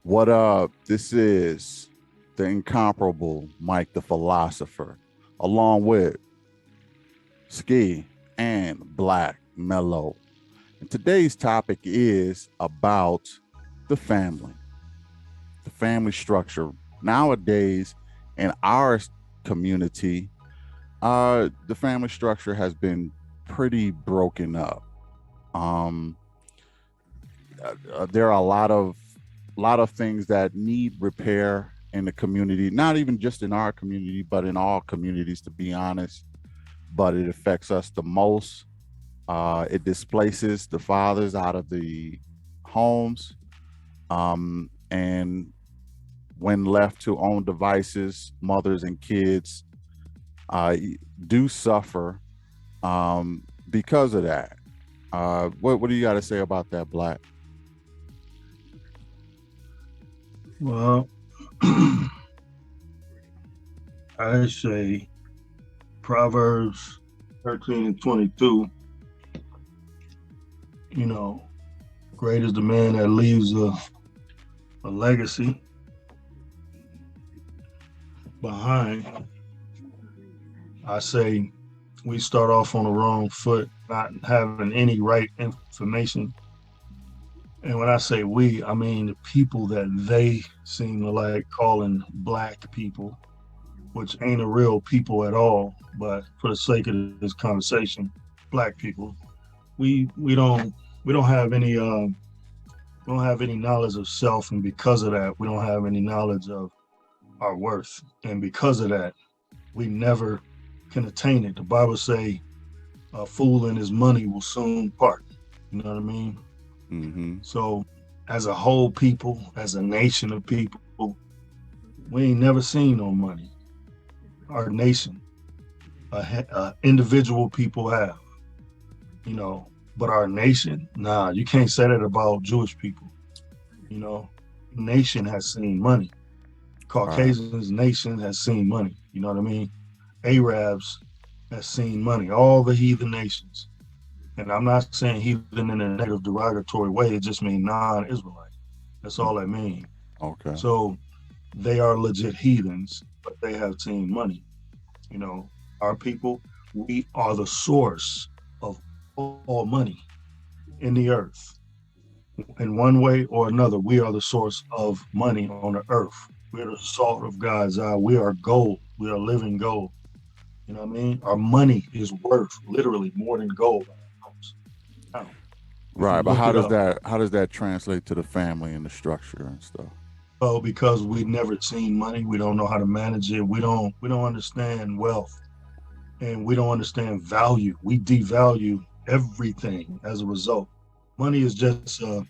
What up? This is the incomparable Mike the Philosopher, along with Ski and Black Mellow. And today's topic is about the family structure. Nowadays, in our community, the family structure has been pretty broken up. Um, there are a lot of things that need repair in the community, not even just in our community, but in all communities, to be honest. But it affects us the most. It displaces the fathers out of the homes. And when left to own devices, mothers and kids uh, do suffer because of that. What do you got to say about that, Black? Well, I say Proverbs 13 and 22, you know, great is the man that leaves a legacy behind. I say we start off on the wrong foot, not having any right information. And when I say we, I mean the people that they seem to like calling black people, which ain't a real people at all. But for the sake of this conversation, black people, we don't have any we don't have any knowledge of self, and because of that, we don't have any knowledge of our worth, and because of that, we never can attain it. The Bible say, "A fool and his money will soon part." You know what I mean? Mm-hmm. So, as a whole people, as a nation of people, we ain't never seen no money. Our nation, individual people have, you know, but our nation, nah, you can't say that about Jewish people. You know, nation has seen money. Right. Caucasians nation has seen money. You know what I mean? Arabs has seen money. All the heathen nations, and I'm not saying heathen in a negative, derogatory way. It just means non-Israelite. That's all I mean. Okay. So they are legit heathens, but they have seen money. You know, our people, we are the source of all money in the earth. In one way or another, we are the source of money on the earth. We're the salt of God's eye. We are gold. We are living gold. You know what I mean? Our money is worth literally more than gold. Now, if Right, you but look how it does up, that translate to the family and the structure and stuff? well, because we've never seen money, we don't know how to manage it. We don't understand wealth, and we don't understand value. We devalue everything as a result. Money is just a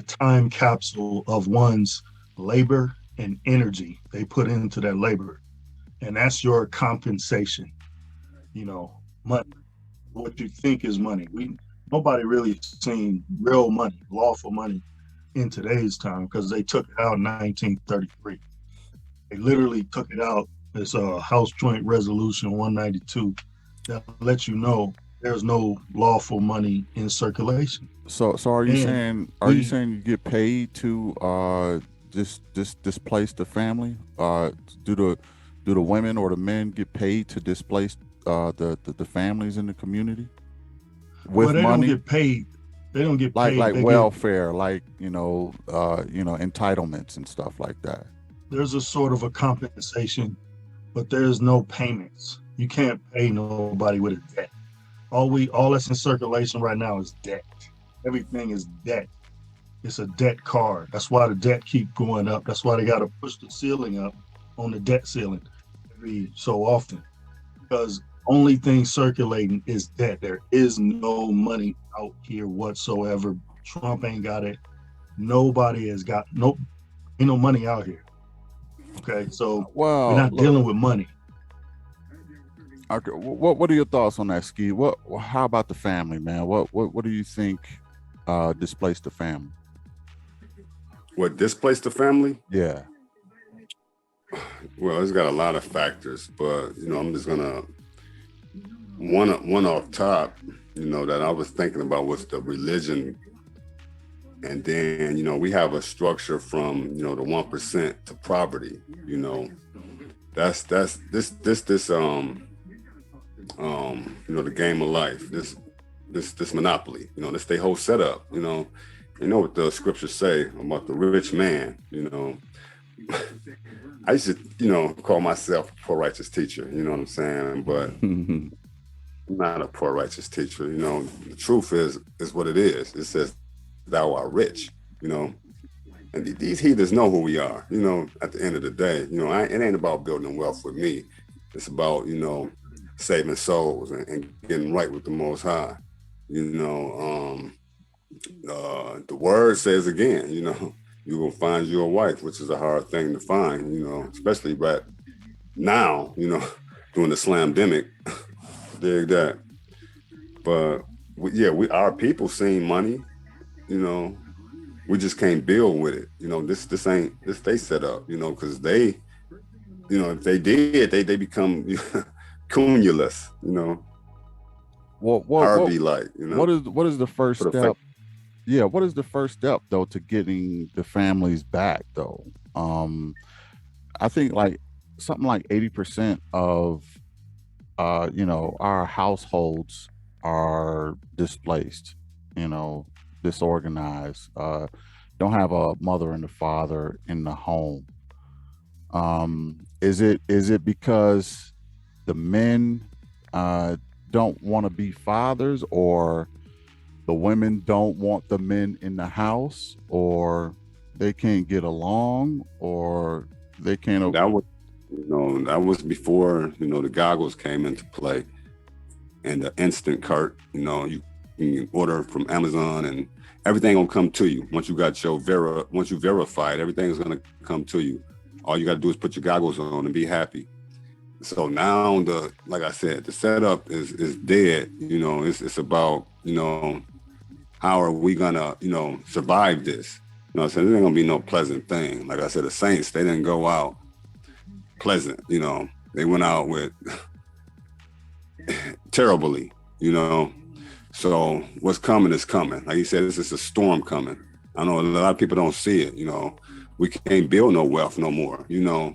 time capsule of one's labor and energy they put into that labor. And that's your compensation, you know, money, what you think is money. Nobody really seen real money, lawful money in today's time because they took it out in 1933. They literally took it out. It's a House Joint Resolution 192 that lets you know there's no lawful money in circulation. So are you And saying we you get paid to just displace the family? Do the women or the men get paid to displace the families in the community well, with they don't money? get paid. They don't get Like paid. They get welfare, like entitlements and stuff like that. there's a sort of a compensation, but there's no payments. You can't pay nobody with a debt. All that's in circulation right now is debt. Everything is debt. It's a debt card. That's why the debt keep going up. That's why they got to push the ceiling up on the debt ceiling every so often because only thing circulating is debt. There is no money out here whatsoever. Trump ain't got it. Nobody has got ain't no money out here. Okay, so we're Well, not look, dealing with money. okay, what are your thoughts on that, Ski? How about the family, man? What do you think displaced the family? What displaced the family? Yeah. Well, it's got a lot of factors, but I'm just gonna one off top. That I was thinking about was the religion And then, you know, we have a structure from, you know, the 1% to poverty, you know. That's you know, the game of life, this monopoly, you know, this they whole setup, you know what the scriptures say about the rich man, you know. I used to, you know, call myself a poor righteous teacher, you know what I'm saying? But I'm not a poor righteous teacher, you know. The truth is what it is. It says thou art rich, you know. And these heathens know who we are, you know, at the end of the day. You know, it ain't about building wealth with me. It's about, you know, saving souls and getting right with the Most High. You know, the word says again, you know, you will find you a wife, which is a hard thing to find, you know, especially right now, you know, during the slamdemic. Dig that. But our people seen money, you know. We just can't build with it, you know. This they set up, you know, because they, you know, if they did, they become cumulus, you know. What Harvey like, you know. What is the first step? Yeah, what is the first step though to getting the families back though? I think like something like 80% of you know, our households are displaced, you know, disorganized, don't have a mother and a father in the home. Is it because the men don't want to be fathers, or the women don't want the men in the house, or they can't get along, or they can't? That was, you know, that was before, you know, the goggles came into play and the instant cart. You know, you can order from Amazon and everything gonna come to you. Once you got your once you verified, everything's gonna come to you. All you gotta do is put your goggles on and be happy. So now like I said, the setup is dead. You know, it's about, you know, how are we gonna, you know, survive this? You know, so there ain't gonna be no pleasant thing. Like I said, the Saints, they didn't go out pleasant, you know. They went out with terribly, you know. So what's coming is coming. Like you said, this is a storm coming. I know a lot of people don't see it, you know. We can't build no wealth no more, you know.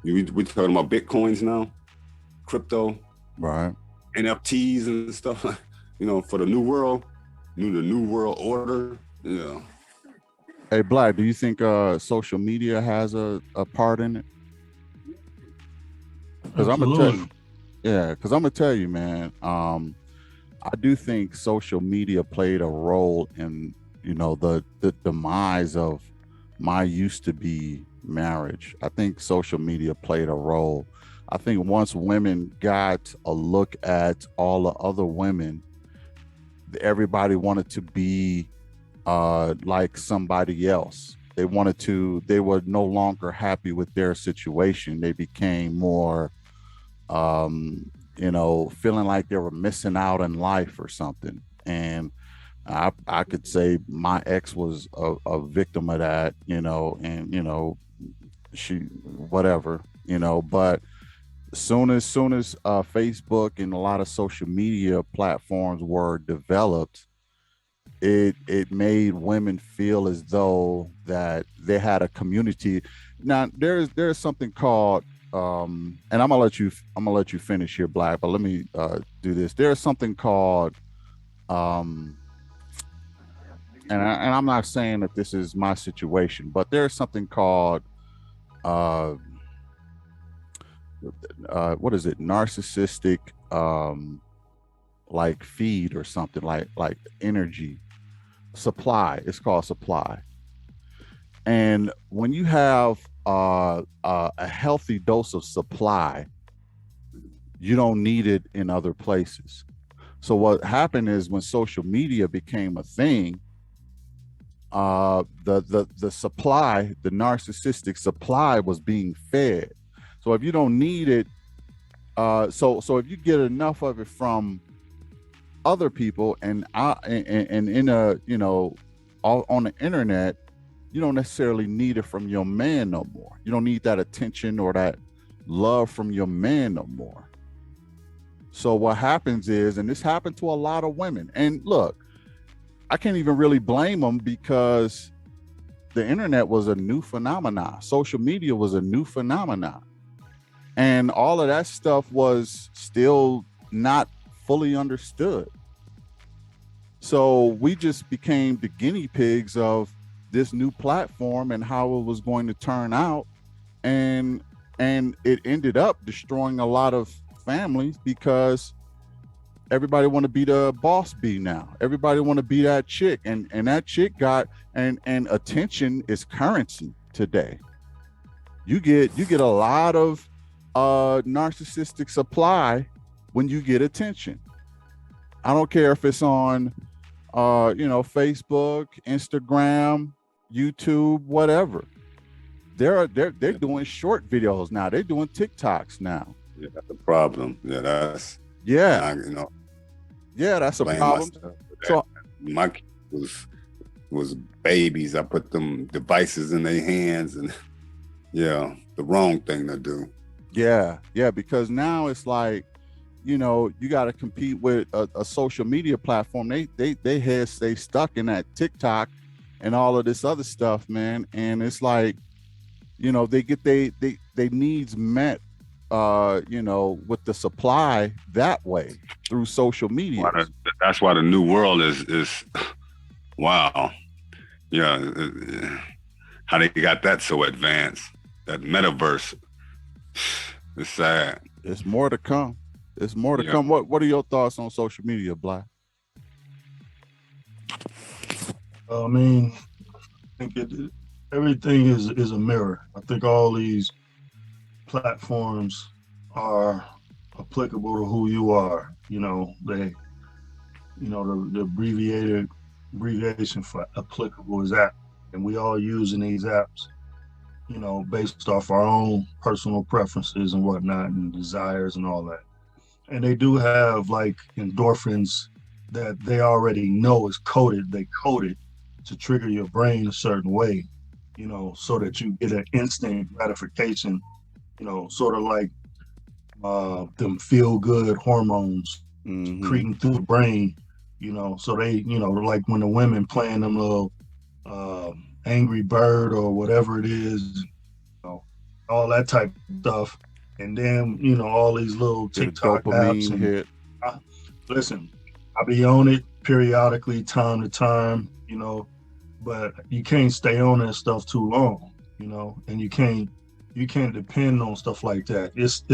We talking about Bitcoins now, crypto, Right, NFTs and stuff, you know, for the new world, the new world order, you know. Hey, Black, do you think social media has a part in it? Because I'm gonna tell you, because I'm gonna tell you, man. I do think social media played a role in, you know, the demise of my used to be marriage. I think social media played a role. I think once women got a look at all the other women, everybody wanted to be like somebody else. They were no longer happy with their situation. They became more, you know, feeling like they were missing out in life or something. And I could say my ex was a victim of that, you know, and, you know, she, whatever, you know, but soon as Facebook and a lot of social media platforms were developed, it made women feel as though that they had a community. Now there's something called and I'm gonna let you finish here, Black, but let me do this. There's something called and I'm not saying that this is my situation, but there's something called uh what is it, narcissistic like feed or something, like energy supply. It's called supply. And when you have a healthy dose of supply, you don't need it in other places. So what happened is when social media became a thing, the supply, the narcissistic supply, was being fed. So if you don't need it, so if you get enough of it from other people and in a, you know, on the internet, you don't necessarily need it from your man no more. You don't need that attention or that love from your man no more. So what happens is, and this happened to a lot of women, and look, I can't even really blame them because the internet was a new phenomenon. Social media was a new phenomenon. And all of that stuff was still not fully understood. So we just became the guinea pigs of this new platform and how it was going to turn out. And it ended up destroying a lot of families because everybody want to be the boss bee now. Everybody want to be that chick, and that chick got and attention is currency today. You get a lot of narcissistic supply when you get attention. I don't care if it's on Facebook, Instagram, YouTube, whatever. They're doing short videos now. They're doing TikToks now. Yeah, that's the problem. Yeah, that's yeah. I, yeah, that's a problem. So my kid was babies. I put them devices in their hands, and yeah, the wrong thing to do. Yeah, because now it's like, you got to compete with a social media platform. They heads stay stuck in that TikTok and all of this other stuff, man. And it's like, they get they needs met, with the supply that way through social media. That's why the new world is wow. Yeah, how they got that so advanced, that metaverse. It's sad. There's more to come. There's more to come. What are your thoughts on social media, Black? I mean, I think everything is a mirror. I think all these platforms are applicable to who you are. The abbreviation for applicable is app, and we all using these apps, based off our own personal preferences and whatnot and desires and all that. And they do have like endorphins that they already know is coded. They code it to trigger your brain a certain way, so that you get an instant gratification, sort of like them feel good hormones creating through the brain, so they, like when the women playing them little Angry Bird or whatever it is, all that type of stuff. And then, all these little TikTok apps. Hit. Listen, I be on it periodically, time to time, but you can't stay on that stuff too long, and you can't depend on stuff like that. It's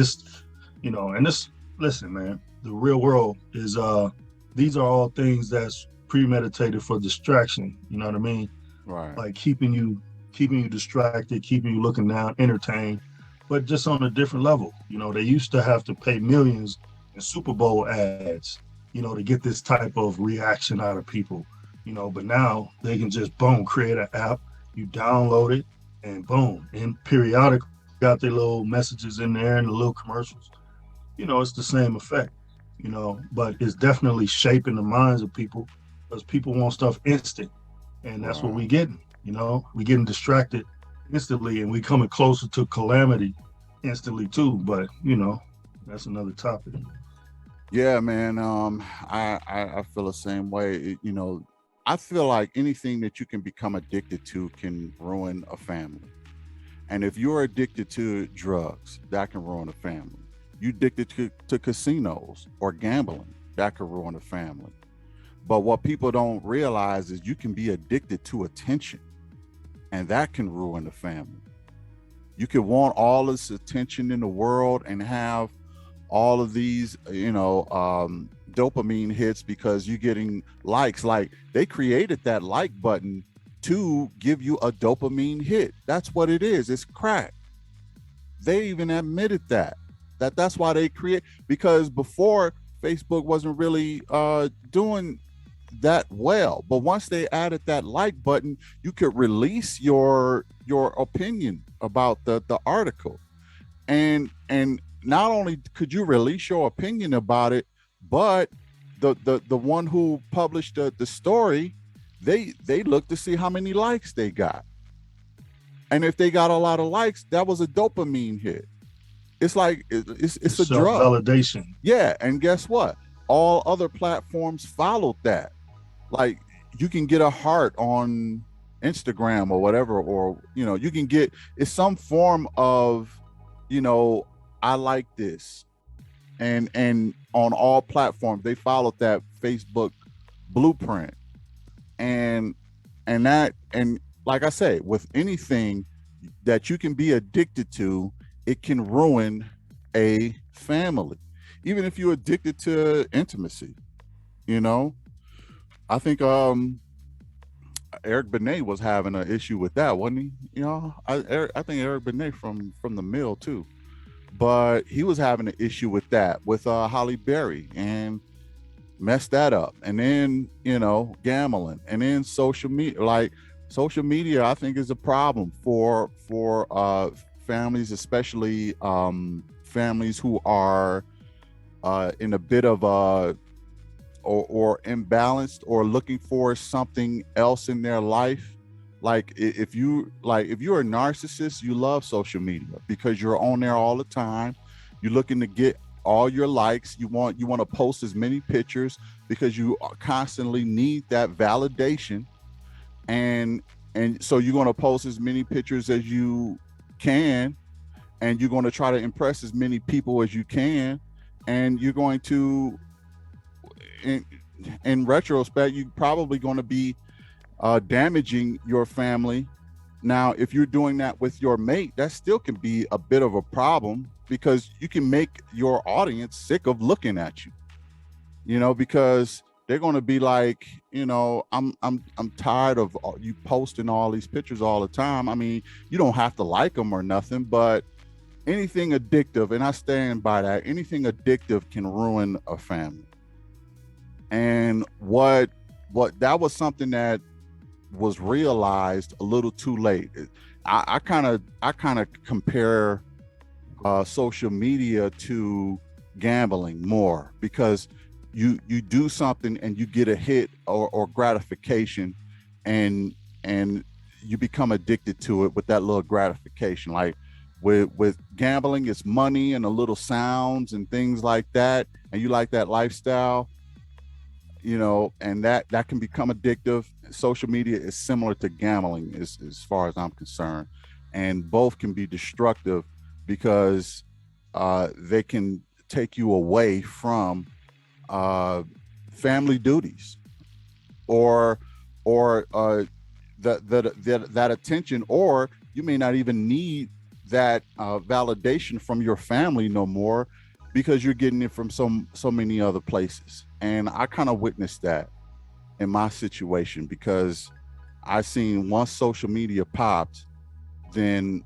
and this, listen, man, the real world is, these are all things that's premeditated for distraction. You know what I mean? Right. Like keeping you distracted, keeping you looking down, entertained, but just on a different level. They used to have to pay millions in Super Bowl ads, to get this type of reaction out of people, but now they can just, boom, create an app, you download it, and boom, and periodically got their little messages in there and the little commercials. It's the same effect, but it's definitely shaping the minds of people because people want stuff instant. And that's what we getting, we getting distracted instantly, and we coming closer to calamity instantly too. But that's another topic. Yeah, man. I feel the same way. I feel like anything that you can become addicted to can ruin a family. And if you're addicted to drugs, that can ruin a family. You addicted to casinos or gambling, that can ruin a family. But what people don't realize is you can be addicted to attention, and that can ruin the family. You can want all this attention in the world and have all of these, dopamine hits because you're getting likes. Like they created that like button to give you a dopamine hit. That's what it is. It's crack. They even admitted that's why they create, because before Facebook wasn't really doing that well, but once they added that like button, you could release your opinion about the article, and not only could you release your opinion about it, but the one who published the story, they looked to see how many likes they got, and if they got a lot of likes, that was a dopamine hit. It's like it's a drug. Validation. Yeah, and guess what? All other platforms followed that. Like you can get a heart on Instagram or whatever, or you can get, it's some form of, I like this, and on all platforms they followed that Facebook blueprint, and and like I say, with anything that you can be addicted to, it can ruin a family, even if you're addicted to intimacy. you know I think Eric Benet was having an issue with that, wasn't he? I think Eric Benet from the Mill too, but he was having an issue with that with Holly Berry, and messed that up. And then gambling, and then social media. Like, social media, I think, is a problem for families, especially families who are in a bit of a or imbalanced, or looking for something else in their life. Like, if you're a narcissist, you love social media because you're on there all the time. You're looking to get all your likes. You want to post as many pictures because you constantly need that validation, and so you're going to post as many pictures as you can, and you're going to try to impress as many people as you can, and you're going to, in retrospect, you're probably going to be damaging your family. Now, if you're doing that with your mate, that still can be a bit of a problem, because you can make your audience sick of looking at you. Because they're going to be like, I'm tired of you posting all these pictures all the time. I mean, you don't have to like them or nothing, but anything addictive, and I stand by that, anything addictive can ruin a family. And what that was something that was realized a little too late. I kind of compare social media to gambling more, because you do something and you get a hit or gratification, and you become addicted to it with that little gratification. Like with gambling, it's money and a little sounds and things like that, and you like that lifestyle. And that can become addictive. Social media is similar to gambling, as far as I'm concerned, and both can be destructive, because they can take you away from family duties, or that attention, or you may not even need that validation from your family no more, because you're getting it from so many other places. And I kind of witnessed that in my situation, because I seen once social media popped, then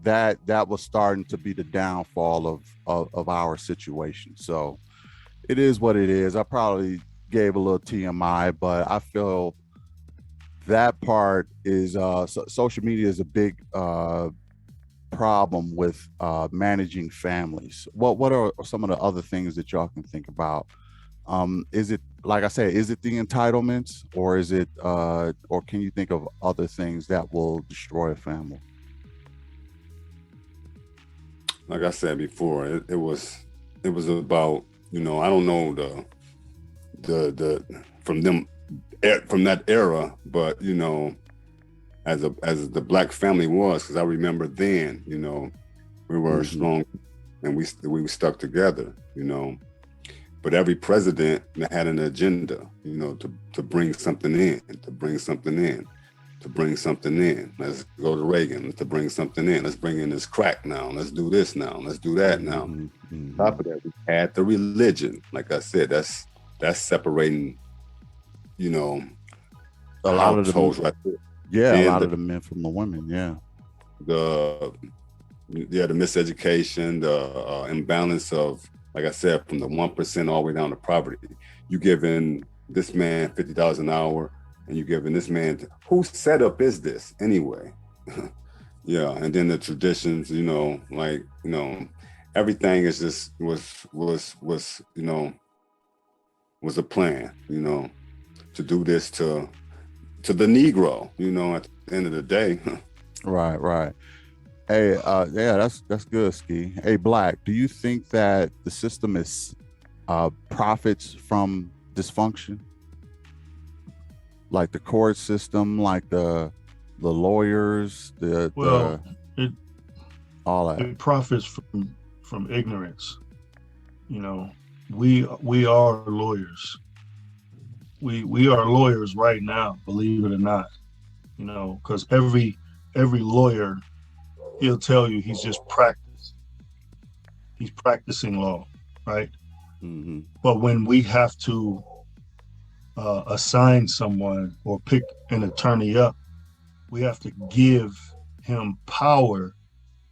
that was starting to be the downfall of our situation. So it is what it is. I probably gave a little TMI, but I feel that part is social media is a big problem with managing families. What are some of the other things that y'all can think about? Is it, like I said, is it the entitlements, or is it or can you think of other things that will destroy a family? Like I said before, it was about, I don't know the from that era, but as the black family was, because I remember then, we were strong, and we stuck together, but every president had an agenda, to bring something in, Let's go to Reagan, to bring something in. Let's bring in this crack now. Let's do this now. Let's do that now. On top of that, we had the religion. Like I said, that's separating, a lot of the right there. Yeah, and a lot of the men from the women. Yeah. The miseducation, the imbalance of, like I said, from the 1% all the way down to poverty. You giving this man $50 an hour, and you giving this man, whose setup is this anyway? Yeah, and then the traditions, everything is just was a plan, to do this to the Negro, at the end of the day. Right. Hey, yeah, that's good, Ski. Hey, Black, do you think that the system is profits from dysfunction? like the court system, like the lawyers, Well, the it all that. it profits from ignorance. You know, we are lawyers. We are lawyers right now, believe it or not. You know, because every lawyer, he'll tell you he's just practice. He's practicing law, right? Hmm. But when we have to assign someone or pick an attorney up, we have to give him power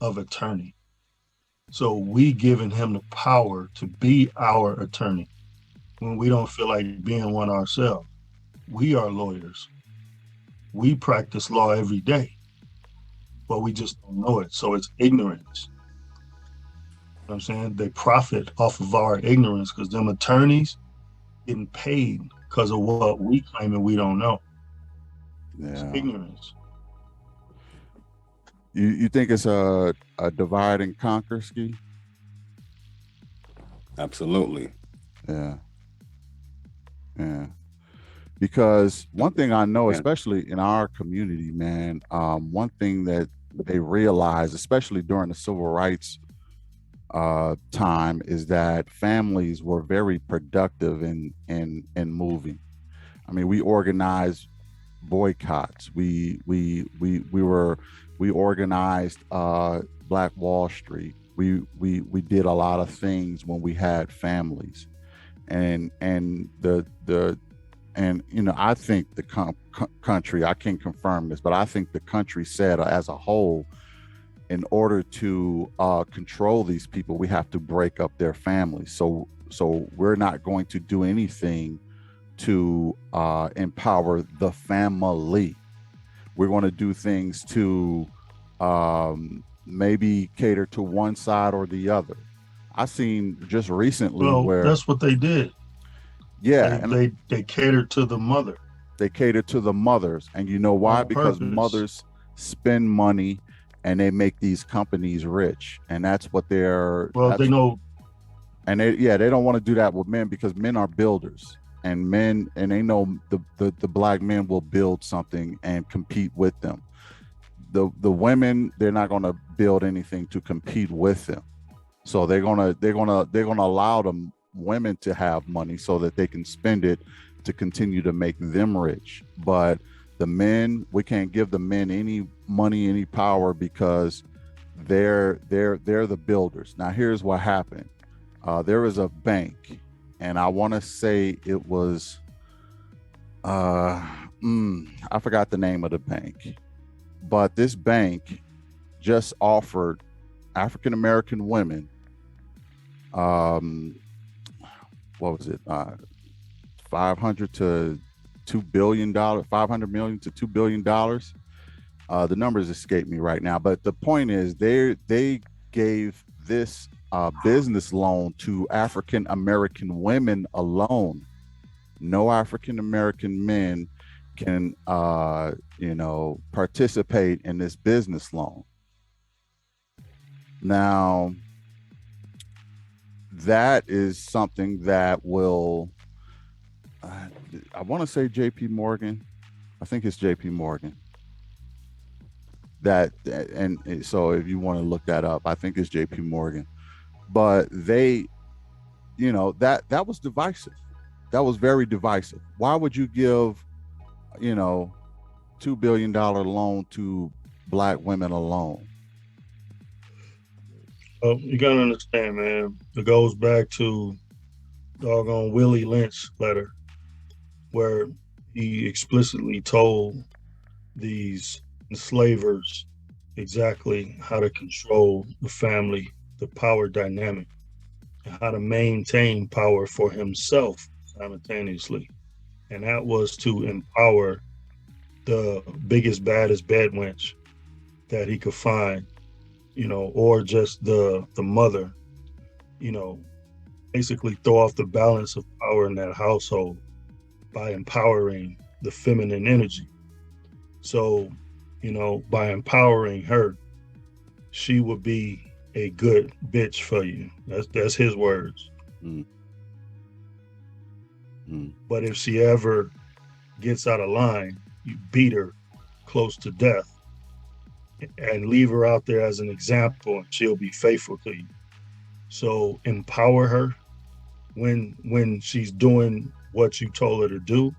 of attorney. So we giving him the power to be our attorney when we don't feel like being one ourselves. We are lawyers. We practice law every day, but we just don't know it. So it's ignorance. You know what I'm saying? They profit off of our ignorance because them attorneys getting paid because of what we claim and we don't know. It's Yeah. ignorance. You think it's a divide and conquer ski? Absolutely. Yeah. Yeah. Because one thing I know, And especially in our community, man, one thing that they realize, especially during the civil rights time, is that families were very productive in moving. I mean, we organized boycotts. We organized Black Wall Street. We did a lot of things when we had families, and the and I think the country, I can't confirm this, but I think the country said as a whole, in order to control these people, we have to break up their families. So we're not going to do anything to empower the family. We're going to do things to maybe cater to one side or the other. I seen just recently Well, where, that's what they did. yeah, They and they they catered to the mother they cater to the mothers. And you know why? on Because purpose. mothers spend money and they make these companies rich. And that's what Well, they that's, know. and they don't want to do that with men because men are builders. And they know the black men will build something and compete with them. The women, they're not going to build anything to compete with them. So they're gonna allow them women to have money so that they can spend it to continue to make them rich. But the men, we can't give the men any money, any power, because they're the builders. Now here's what happened. There was a bank, and I want to say it was I forgot the name of the bank, but this bank just offered African American women, um, what was it, 500 to $2 billion, 500 million to $2 billion. The numbers escape me right now, but the point is, they gave this business loan to African American women alone. No African American men can, participate in this business loan. Now, that is something that will, I want to say JP Morgan. I think it's JP Morgan. And so if you want to look that up, I think it's JP Morgan. But that was divisive. That was very divisive. Why would you give, $2 billion loan to black women alone? Well, you gotta understand, man. It goes back to doggone Willie Lynch letter, where he explicitly told these enslavers exactly how to control the family, the power dynamic, and how to maintain power for himself simultaneously. And that was to empower the biggest, baddest bed wench that he could find, or just the mother, you know, basically throw off the balance of power in that household by empowering the feminine energy. So, by empowering her, she would be a good bitch for you. That's his words. Mm. Mm. But if she ever gets out of line, you beat her close to death and leave her out there as an example, and she'll be faithful to you. So empower her when she's doing what you told her to do,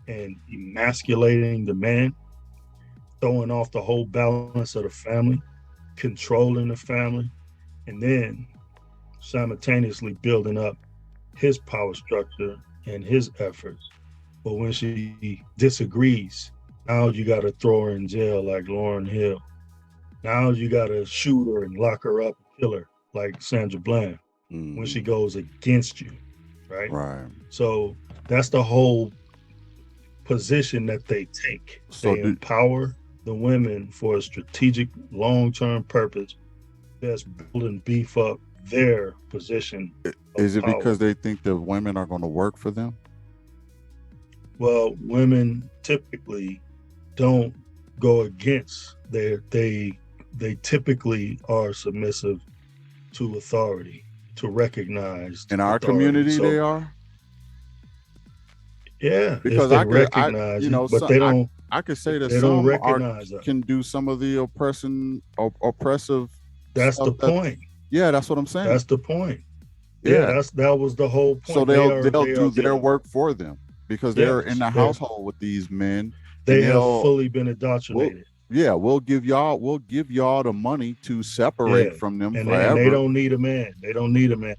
and emasculating the man, throwing off the whole balance of the family, controlling the family, and then simultaneously building up his power structure and his efforts. But when she disagrees, now you got to throw her in jail like Lauryn Hill. Now you got to shoot her and lock her up, kill her like Sandra Bland when she goes against you, right? Right. So that's the whole position that they take. So they empower the women for a strategic long-term purpose that's build and beef up their position. Is it power. because they think the women are going to work for them? Well, women typically don't go against they typically are submissive to authority, to recognize in our authority. community. So, they are. Yeah, Because if they recognize it, but they don't. I could say that they don't some recognize that. can do some of the oppressive. That's the stuff point. Yeah, that's what I'm saying. That's the point. Yeah, that was the whole point. So they'll do their work for them because they're in the household with these men. They have fully been indoctrinated. We'll give y'all the money to separate from them forever. And they don't need a man. They don't need a man.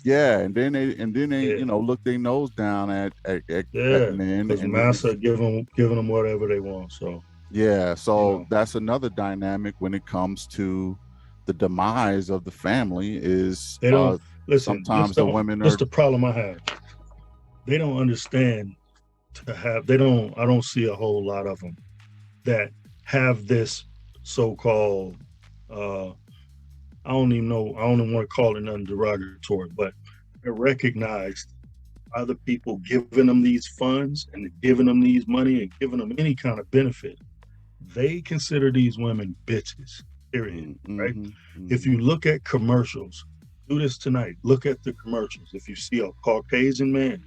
Yeah, and then they look their nose down at men. Because Massa giving them whatever they want. So that's another dynamic when it comes to the demise of the family. Is they don't listen. Sometimes the women are. That's the problem I have. They don't understand to have. They don't. I don't see a whole lot of them that have this so-called. I don't even know. I don't even want to call it nothing derogatory, but they're recognized other people giving them these funds and giving them these money and giving them any kind of benefit. They consider these women bitches, period, right? If you look at commercials, do this tonight, look at the commercials. If you see a Caucasian man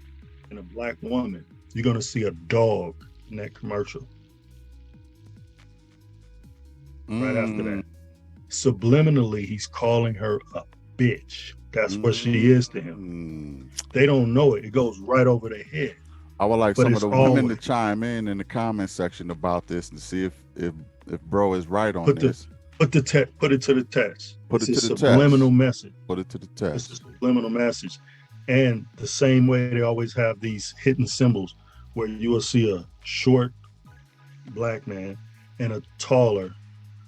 and a black woman, you're going to see a dog in that commercial. Right after that. Subliminally, he's calling her a bitch. That's what she is to him. They don't know it. It goes right over their head. I would like some of the women to chime in the comment section about this and see if bro is right on this. Put it to the test. Put it to the test. Subliminal message. Put it to the test. It's a subliminal message. And the same way they always have these hidden symbols where you will see a short black man and a taller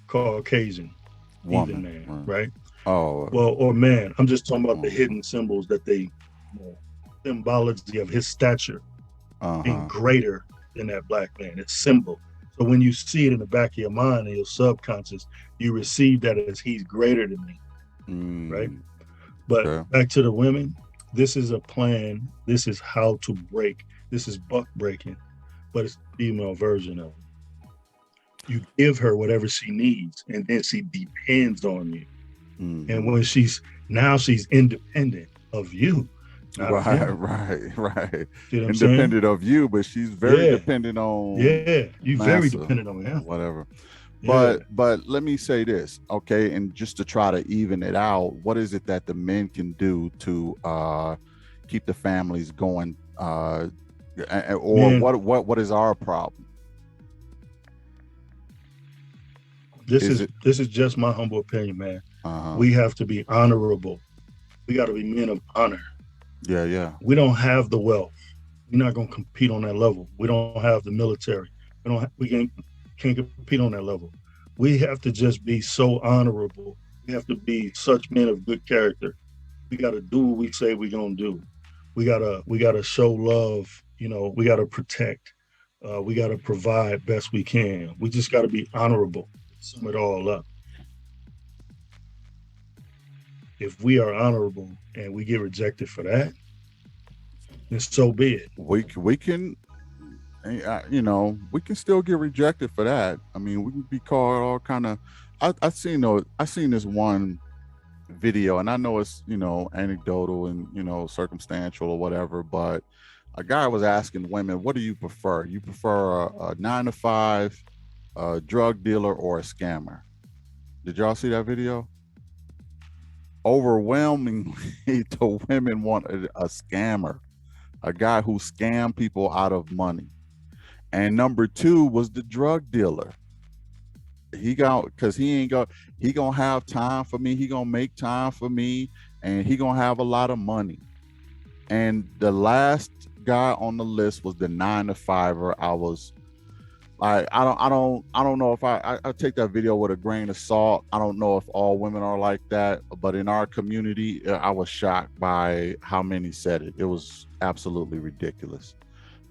Caucasian woman, man, right? Oh, well, or man. I'm just talking about the hidden symbols that they symbology of his stature being greater than that black man. It's symbol. So when you see it in the back of your mind and your subconscious, you receive that as he's greater than me, right? But back to the women, this is a plan. This is how to break. This is buck breaking, but it's the female version of it. You give her whatever she needs, and then she depends on you. And when she's independent of you. Right. You know independent of you, but she's very dependent on. Yeah, you very dependent on him. Whatever. But let me say this, okay, and just to try to even it out, what is it that the men can do to keep the families going, or what is our problem? This is just my humble opinion, man. We have to be honorable. We got to be men of honor. Yeah. We don't have the wealth. We're not gonna compete on that level. We don't have the military. We can't compete on that level. We have to just be so honorable. We have to be such men of good character. We got to do what we say we're gonna do. We gotta show love. We gotta protect. We gotta provide best we can. We just gotta be honorable. Sum it all up. If we are honorable and we get rejected for that, then so be it. We can, we can still get rejected for that. I mean, we can be called all kind of. I seen this one video, and I know it's, anecdotal and, circumstantial or whatever, but a guy was asking women, what do you prefer? You prefer a 9 to 5, a drug dealer, or a scammer? Did y'all see that video? Overwhelmingly, the women wanted a scammer, a guy who scammed people out of money. And number two was the drug dealer. He got, because he gonna have time for me. He gonna make time for me, and he gonna have a lot of money. And the last guy on the list was the 9 to 5er. I was like, I don't know if I take that video with a grain of salt. I don't know if all women are like that, but in our community, I was shocked by how many said it. It was absolutely ridiculous.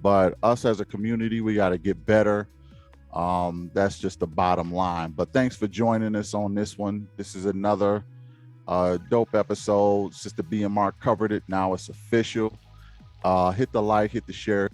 But us as a community, we got to get better. That's just the bottom line. But thanks for joining us on this one. This is another dope episode. Sister B and Mark covered it. Now it's official. Hit the like, hit the share.